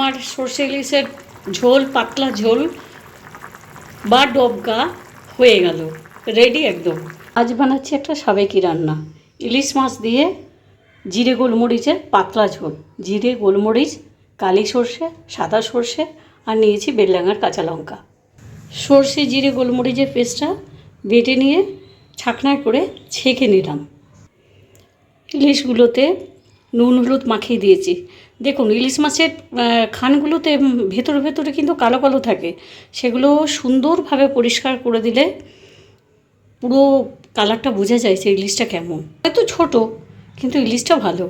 আমার সর্ষে ইলিশের ঝোল, পাতলা ঝোল বা ডবকা হয়ে গেল, রেডি একদম। আজ বানাচ্ছি একটা সাবেকি রান্না, ইলিশ মাছ দিয়ে জিরে গোলমরিচের পাতলা ঝোল। জিরে, গোলমরিচ, কালি সর্ষে, সাদা সর্ষে আর নিয়েছি বেলডাঙার কাঁচা লঙ্কা। সর্ষে, জিরে, গোলমরিচের পেস্টটা বেটে নিয়ে ছাকনায় করে ছেঁকে নিলাম। ইলিশগুলোতে নুন হলুদ মাখিয়ে দিয়েছি। দেখুন, ইলিশ মাছের খানগুলোতে ভেতরে ভেতরে কিন্তু কালো কালো থাকে, সেগুলো সুন্দরভাবে পরিষ্কার করে দিলে পুরো কালারটা বোঝা যায় যে ইলিশটা কেমন। হয়তো ছোটো, কিন্তু ইলিশটা ভালো।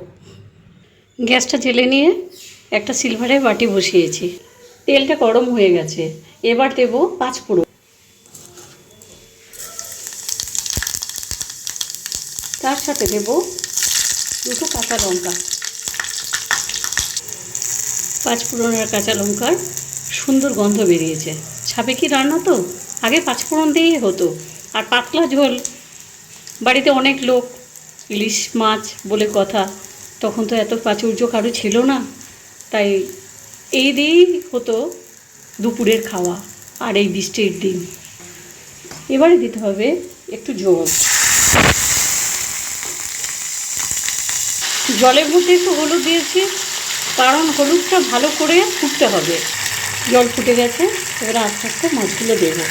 গ্যাসটা জেলে নিয়ে একটা সিলভারের বাটি বসিয়েছি। তেলটা গরম হয়ে গেছে, এবার দেবো 5 ফোড়ন। তার সাথে দেবো 2টো কাঁচা লঙ্কা। 5 ফোড়নের কাঁচা লঙ্কার সুন্দর গন্ধ বেরিয়েছে। সাবেকি রান্না তো, আগে 5 ফোড়ন দিয়েই হতো। আর পাতলা ঝোল, বাড়িতে অনেক লোক, ইলিশ মাছ বলে কথা, তখন তো এত প্রাচুর্য কারো ছিল না, তাই এই দিয়েই হতো দুপুরের খাওয়া। আর এই বৃষ্টির দিন এবারে দিতে হবে একটু জল। জলের মধ্যে একটু হলুদ দিয়েছি, কারণ হলুদটা ভালো করে ফুটতে হবে। জল ফুটে গেছে, এবারে আস্তে আস্তে মাছগুলো দেবো।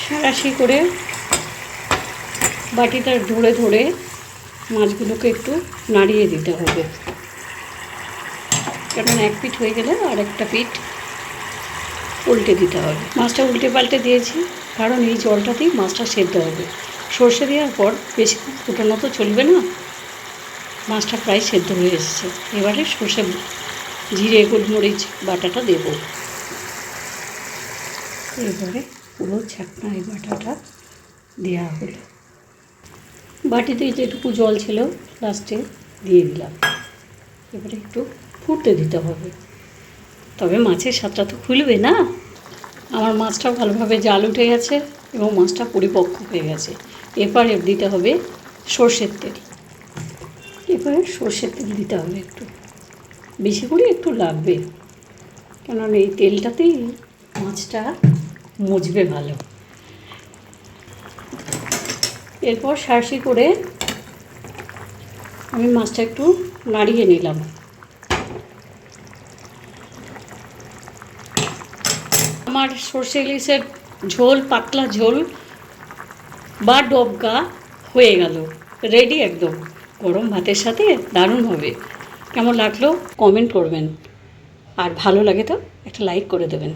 সাঁড়াশি করে বাটিটা ধরে ধরে মাছগুলোকে একটু নাড়িয়ে দিতে হবে, কারণ এক পিঠ হয়ে গেলে আর একটা পিঠ উল্টে দিতে হবে। মাছটা উল্টে পাল্টে দিয়েছি, কারণ এই জলটাতেই মাছটা সেদ্ধ হবে। সর্ষে দেওয়ার পর বেশিক্ষণ ফুটানো তো চলবে না, মাছটা প্রায় সেদ্ধ হয়ে এসেছে। এবারে সর্ষে, জিরে, গোলমরিচ বাটাটা দেব। এবারে পুরো ছাকনা এই বাটাটা দেওয়া হলো। বাটিতে যেটুকু জল ছিল লাস্টে দিয়ে দিলাম। এবারে একটু ফুটতে দিতে হবে, তবে মাছের স্বাদটা তো খুলবে না। আমার মাছটাও ভালোভাবে জাল উঠে গেছে এবং মাছটা পরিপক্ক হয়ে গেছে। এরপরে দিতে হবে সর্ষের তেল। এবারে সর্ষের তেল দিতে হবে একটু বেশি করে, একটু লাগবে, কেননা এই তেলটাতেই মাছটা মজবে ভালো। এরপর সাঁড়াশি করে আমি মাছটা একটু নাড়িয়ে নিলাম। আমার সর্ষে ইলিশের ঝোল, পাতলা ঝোল বা ডবকা হয়ে গেল, রেডি একদম। গরম ভাতের সাথে দারুণ হবে। কেমন লাগলো কমেন্ট করবেন, আর ভালো লাগে তো একটা লাইক করে দেবেন।